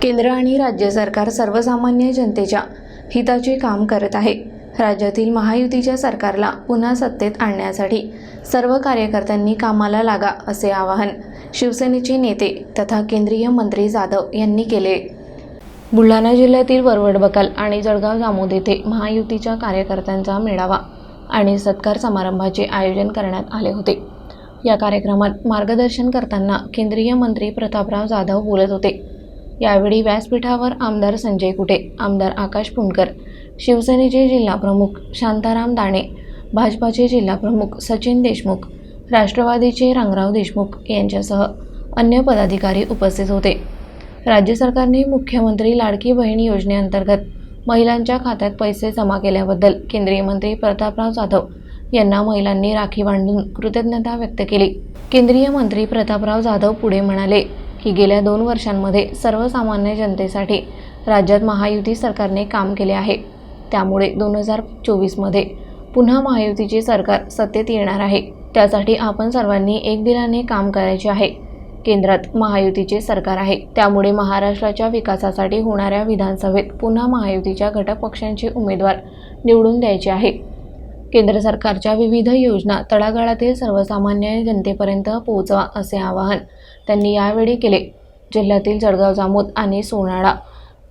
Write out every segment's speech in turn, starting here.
केंद्र आणि राज्य सरकार सर्वसामान्य जनतेच्या हिताचे काम करत आहे। राज्यातील महायुतीच्या सरकारला पुन्हा सत्तेत आणण्यासाठी सर्व कार्यकर्त्यांनी कामाला लागा असे आवाहन शिवसेनेचे नेते तथा केंद्रीय मंत्री जाधव यांनी केले। बुलढाणा जिल्ह्यातील वरवड बकाल आणि जळगाव जामोद येथे महायुतीच्या कार्यकर्त्यांचा मेळावा आणि सत्कार समारंभाचे आयोजन करण्यात आले होते। या कार्यक्रमात मार्गदर्शन करताना केंद्रीय मंत्री प्रतापराव जाधव बोलत होते। यावेळी व्यासपीठावर आमदार संजय कुटे, आमदार आकाश पुणकर, शिवसेनेचे जिल्हा प्रमुख शांताराम दाणे, भाजपाचे जिल्हा प्रमुख सचिन देशमुख, राष्ट्रवादीचे रंगराव देशमुख यांच्यासह अन्य पदाधिकारी उपस्थित होते। राज्य सरकारने मुख्यमंत्री लाडकी बहीण योजनेअंतर्गत महिलांच्या खात्यात पैसे जमा केल्याबद्दल केंद्रीय मंत्री प्रतापराव जाधव यांना महिलांनी राखी बांधून कृतज्ञता व्यक्त केली। केंद्रीय मंत्री प्रतापराव जाधव पुढे म्हणाले की गेल्या 2 वर्षांमध्ये सर्वसामान्य जनतेसाठी राज्यात महायुती सरकारने काम केले आहे। त्यामुळे 2024 मध्ये पुन्हा महायुतीचे सरकार सत्तेत येणार आहे। त्यासाठी आपण सर्वांनी एक दिलाने काम करायचे आहे। केंद्रात महायुतीचे सरकार आहे, त्यामुळे महाराष्ट्राच्या विकासासाठी होणाऱ्या विधानसभेत पुन्हा महायुतीच्या घटक पक्षांचे उमेदवार निवडून द्यायचे आहे। केंद्र सरकारच्या विविध योजना तळागाळातील सर्वसामान्य जनतेपर्यंत पोहोचवा असे आवाहन त्यांनी यावेळी केले। जिल्ह्यातील जळगाव जामोद आणि सोनाळा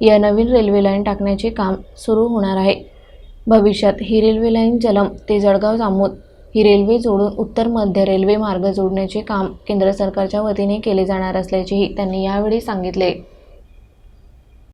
या नवीन रेल्वे लाईन टाकण्याचे काम सुरू होणार आहे। भविष्यात ही रेल्वे लाईन जलम ते जळगाव जामोद ही रेल्वे जोडून उत्तर मध्य रेल्वे मार्ग जोडण्याचे काम केंद्र सरकारच्या वतीने केले जाणार असल्याचेही त्यांनी यावेळी सांगितले।